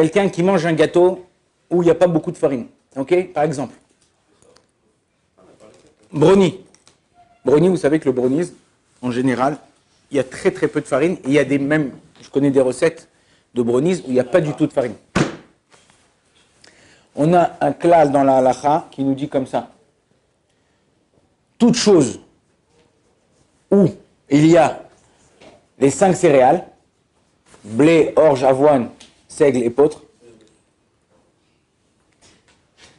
quelqu'un qui mange un gâteau où il n'y a pas beaucoup de farine. Ok? Par exemple, brownie. Brownie, vous savez que le brownies, en général, il y a très très peu de farine. Et il y a même, je connais des recettes de brownies où il n'y a pas du tout de farine. On a un klal dans la halacha qui nous dit comme ça. Toute chose où il y a les 5 céréales, blé, orge, avoine, seigle, épeautre,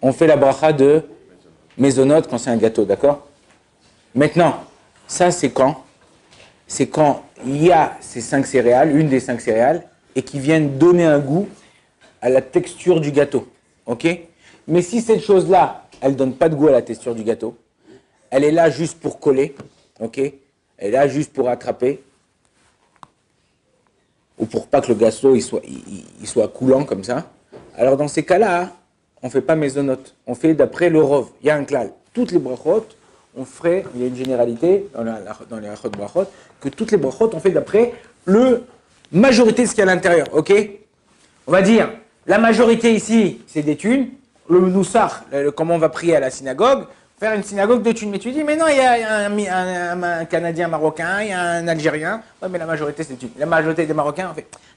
on fait la bracha de mésonote quand c'est un gâteau, d'accord? Maintenant, ça c'est quand? C'est quand il y a ces 5 céréales, une des 5 céréales, et qui viennent donner un goût à la texture du gâteau, ok? Mais si cette chose-là, elle ne donne pas de goût à la texture du gâteau, elle est là juste pour coller, ok? Elle est là juste pour attraper, ou pour pas que le gâteau il soit coulant comme ça. Alors dans ces cas-là, on ne fait pas mésonote, on fait d'après le rov. Il y a un klal. Toutes les brachot, on ferait, il y a une généralité dans les achot brachot, que toutes les brachot, on fait d'après le majorité de ce qu'il y a à l'intérieur, ok? On va dire, la majorité ici, c'est des thunes. Le noussar, comment on va prier à la synagogue, faire une synagogue de thunes. Mais tu dis, mais non, il y a un Canadien marocain, il y a un Algérien. Ouais, mais la majorité, c'est des thunes. La majorité des Marocains,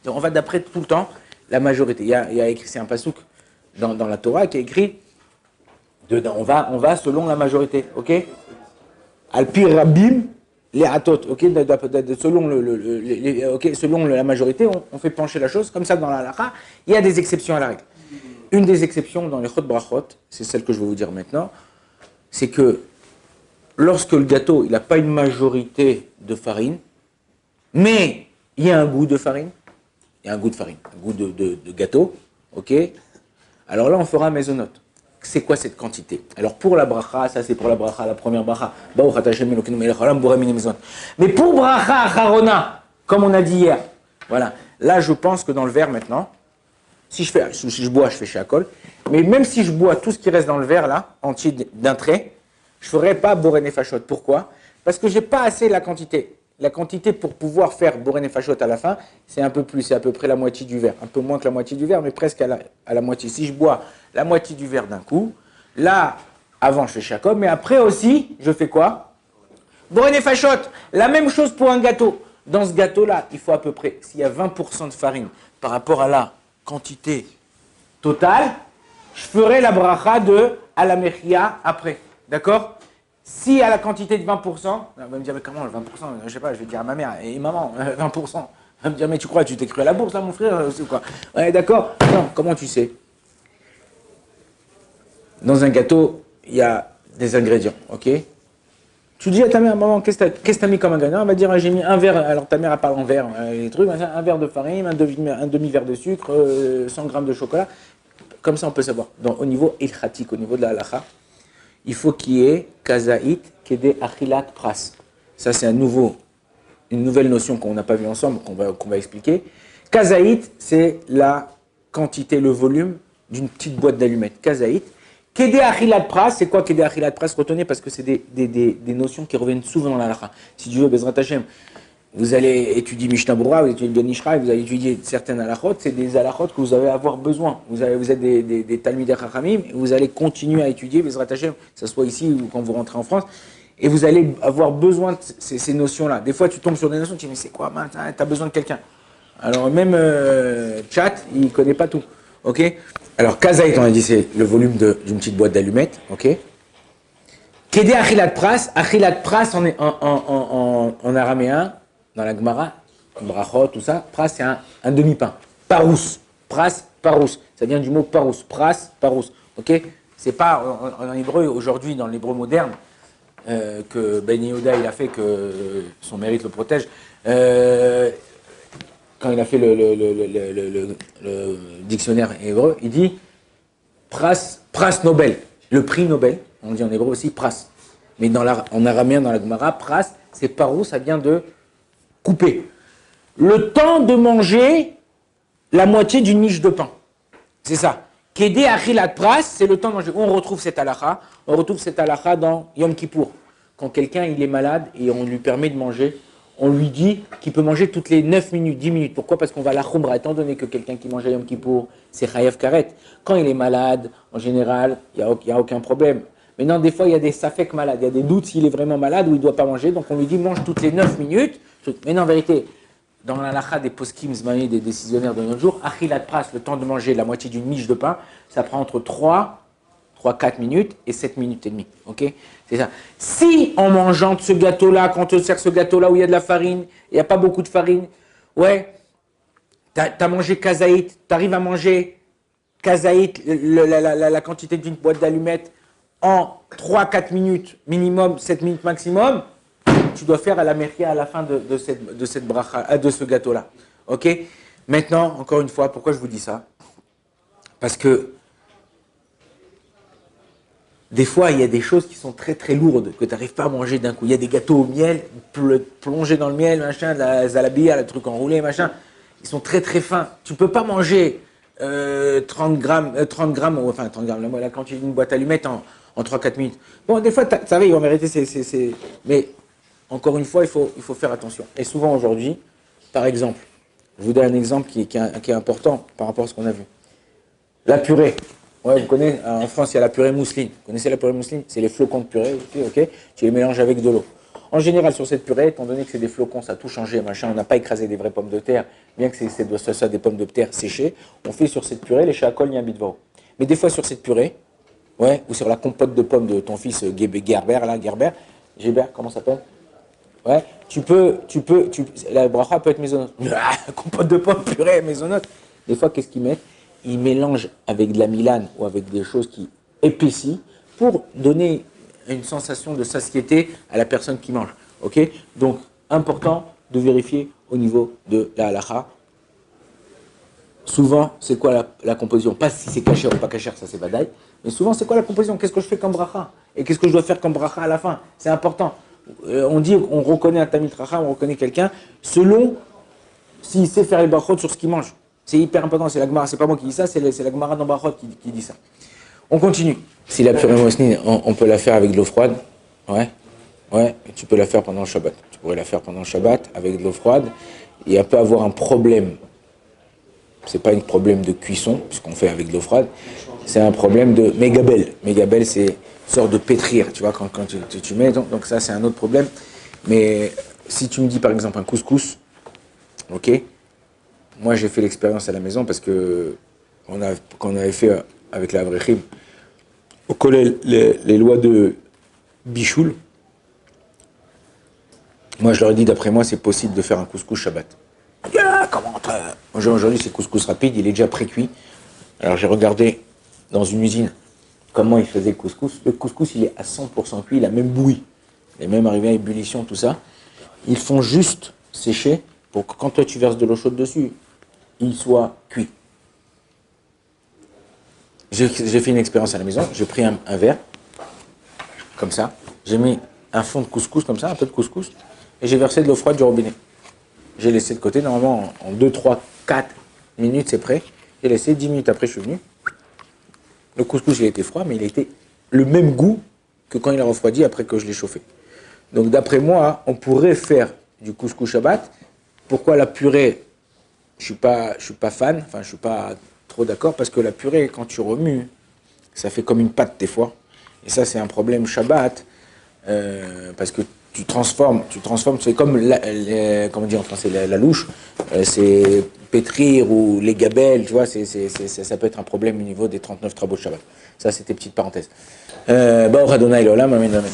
on va d'après tout le temps la majorité. Il y a écrit, c'est un pasouk dans la Torah qui est écrit, on va selon la majorité, ok? Al-Pir Rabim, les Hatot, ok? Selon la majorité, on fait pencher la chose. Comme ça, dans la halakha, il y a des exceptions à la règle. Une des exceptions dans les chot brachot, c'est celle que je vais vous dire maintenant, c'est que lorsque le gâteau, il n'a pas une majorité de farine, mais il y a un goût de farine, il y a un goût de farine, un goût de gâteau, ok? Alors là, on fera un mésonote. C'est quoi cette quantité? Alors pour la bracha, ça c'est pour la bracha, la première bracha. Mais pour bracha acharona, comme on a dit hier, voilà. Là, je pense que dans le verre maintenant, si je bois, je fais shakol. Mais même si je bois tout ce qui reste dans le verre là, entier d'un trait, je ne ferai pas boré nefashot. Pourquoi? Parce que je n'ai pas assez la quantité. La quantité pour pouvoir faire boré nefashot à la fin, c'est un peu plus, c'est à peu près la moitié du verre. Un peu moins que la moitié du verre, mais presque à la moitié. Si je bois la moitié du verre d'un coup, là, avant je fais shakol, mais après aussi, je fais quoi? Boré nefashot. La même chose pour un gâteau. Dans ce gâteau-là, il faut à peu près, s'il y a 20% de farine par rapport à la quantité totale, je ferai la bracha de à la mechia après. D'accord? Si à la quantité de 20%, on va me dire, mais comment le 20%? Je sais pas, je vais dire à ma mère, et maman, 20%. Elle va me dire, mais tu crois, tu t'es cru à la bourse là, mon frère? C'est quoi? Ouais, d'accord? Non, comment tu sais? Dans un gâteau, il y a des ingrédients, ok? Tu dis à ta mère, maman, qu'est-ce que tu as mis comme ingrédient? Elle va dire, j'ai mis un verre, alors ta mère elle parle en verre, les trucs, un verre de farine, un demi-verre de sucre, 100 grammes de chocolat. Comme ça, on peut savoir. Donc, au niveau ilchatik, au niveau de la halacha, il faut qu'il y ait kazaït, kede achilat pras. Ça, c'est une nouvelle notion qu'on n'a pas vue ensemble, qu'on va expliquer. Kazaït, c'est la quantité, le volume d'une petite boîte d'allumettes. Kazaït. Kede achilat pras, c'est quoi kede achilat pras? Retenez parce que c'est des notions qui reviennent souvent dans la halacha. Si tu veux, Bezrat Hashem, vous allez étudier Mishnah Berurah, vous allez étudier Ben Ishra, vous allez étudier certaines halachot, c'est des halachot que vous allez avoir besoin. Vous êtes des Talmidei Chachamim, et vous allez continuer à étudier, Bezrat Hashem, que ce soit ici ou quand vous rentrez en France, et vous allez avoir besoin de ces notions-là. Des fois, tu tombes sur des notions, tu dis, mais c'est quoi, tu as besoin de quelqu'un. Alors même Chat, il ne connaît pas tout. Ok? Alors, Kazaït, on a dit, c'est le volume d'une petite boîte d'allumettes. Ok? Kede achilat pras en araméen, dans la Gemara, brachot, tout ça, pras c'est un demi-pain. Parous, pras, parous. Ça vient du mot parous, pras, parous. Ok? C'est pas en hébreu aujourd'hui, dans l'hébreu moderne, que Ben Yehuda il a fait, que son mérite le protège. Quand il a fait le dictionnaire hébreu, il dit pras Nobel, le prix Nobel. On dit en hébreu aussi pras. Mais en araméen, dans la Gemara, pras, c'est parous, ça vient de couper. Le temps de manger la moitié d'une miche de pain. C'est ça. Kede achilat pras, c'est le temps de manger. On retrouve cette halakha. On retrouve cette halakha dans Yom Kippour. Quand quelqu'un il est malade et on lui permet de manger on lui dit qu'il peut manger toutes les 9 minutes, 10 minutes. Pourquoi? Parce qu'on va à la khumra, étant donné que quelqu'un qui mange à Yom Kippour, c'est chayav karet. Quand il est malade, en général, il n'y a aucun problème. Maintenant, des fois, il y a des safek malades, il y a des doutes s'il est vraiment malade ou il ne doit pas manger. Donc, on lui dit mange toutes les 9 minutes. Mais non, en vérité, dans l'halakha des poskim zmani, des décisionnaires de nos jours, achilat pras, le temps de manger la moitié d'une miche de pain, ça prend entre 3-4 minutes et 7 minutes et demie. Ok? C'est ça. Si en mangeant de ce gâteau-là, quand on te sert ce gâteau-là où il y a de la farine, il n'y a pas beaucoup de farine, ouais, tu as mangé kazaït, tu arrives à manger kazaït, la quantité d'une boîte d'allumettes, en 3-4 minutes minimum, 7 minutes maximum, tu dois faire à la mairie à la fin de cette bracha, de ce gâteau-là. Ok? Maintenant, encore une fois, pourquoi je vous dis ça? Parce que des fois, il y a des choses qui sont très très lourdes, que tu n'arrives pas à manger d'un coup. Il y a des gâteaux au miel, plongés dans le miel, machin, de la zalabia, le truc enroulé, machin. Ils sont très très fins. Tu ne peux pas manger 30 grammes, enfin 30 grammes, la quantité d'une boîte allumette en 3-4 minutes. Bon, des fois, ça va, en vérité, c'est. Mais encore une fois, il faut faire attention. Et souvent aujourd'hui, par exemple, je vous donne un exemple qui est important par rapport à ce qu'on a vu. La purée. Ouais, vous connaissez, en France, il y a la purée mousseline. Vous connaissez la purée mousseline? C'est les flocons de purée, ok? Tu les mélanges avec de l'eau. En général, sur cette purée, étant donné que c'est des flocons, ça a tout changé, machin, on n'a pas écrasé des vraies pommes de terre, bien que c'est des pommes de terre séchées, on fait sur cette purée les chakol niambidvaro. Mais des fois, sur cette purée, ouais, ou sur la compote de pommes de ton fils Gerber, comment ça s'appelle? Ouais, la bracha peut être maisonnote. Compote de pommes, purée, maisonnote. Des fois, qu'est-ce qu'ils mettent? Ils mélangent avec de la milane ou avec des choses qui épaississent pour donner une sensation de satiété à la personne qui mange. Ok? Donc, important de vérifier au niveau de la halakha. Souvent, c'est quoi la composition? Pas si c'est cachère ou pas cachère, ça c'est badaï. Mais souvent, c'est quoi la composition? Qu'est-ce que je fais comme bracha? Et qu'est-ce que je dois faire comme bracha à la fin? C'est important. On reconnaît un tamid racha, on reconnaît quelqu'un selon s'il sait faire les brachot sur ce qu'il mange. C'est hyper important, c'est la Gemara, c'est pas moi qui dis ça, c'est la Gemara dans Brachot qui dit ça. On continue. Si la purée mousseline, on peut la faire avec de l'eau froide. Ouais. Tu peux la faire pendant le Shabbat. Tu pourrais la faire pendant le Shabbat avec de l'eau froide. Et elle peut avoir un problème. C'est pas un problème de cuisson, puisqu'on fait avec de l'eau froide. C'est un problème de mégabel. Mégabel, c'est une sorte de pétrir, tu vois, quand tu mets. Donc ça, c'est un autre problème. Mais si tu me dis par exemple un couscous, ok. Moi, j'ai fait l'expérience à la maison parce que quand on avait fait avec la Avrechim au collège les lois de Bichoul, moi, je leur ai dit, d'après moi, c'est possible de faire un couscous Shabbat. Comment aujourd'hui, c'est couscous rapide, il est déjà pré-cuit. Alors, j'ai regardé dans une usine comment ils faisaient le couscous. Le couscous, il est à 100% cuit, il a même bouilli. Il est même arrivé à ébullition, tout ça. Ils font juste sécher pour que quand toi, tu verses de l'eau chaude dessus, il soit cuit. J'ai fait une expérience à la maison, j'ai pris un verre, comme ça, j'ai mis un fond de couscous comme ça, un peu de couscous, et j'ai versé de l'eau froide du robinet. J'ai laissé de côté, normalement en 2, 3, 4 minutes c'est prêt, j'ai laissé 10 minutes après je suis venu. Le couscous il était froid, mais il était le même goût que quand il a refroidi après que je l'ai chauffé. Donc d'après moi, on pourrait faire du couscous Shabbat. Pourquoi la purée? Je suis pas fan, enfin je suis pas trop d'accord parce que la purée quand tu remues, ça fait comme une pâte des fois. Et ça c'est un problème Shabbat parce que tu transformes, c'est comme comment dire en français la louche, c'est pétrir ou les gabelles, tu vois, ça peut être un problème au niveau des 39 travaux de Shabbat. Ça c'était petite parenthèse. Baruch Adonai l'olam, amen, amen.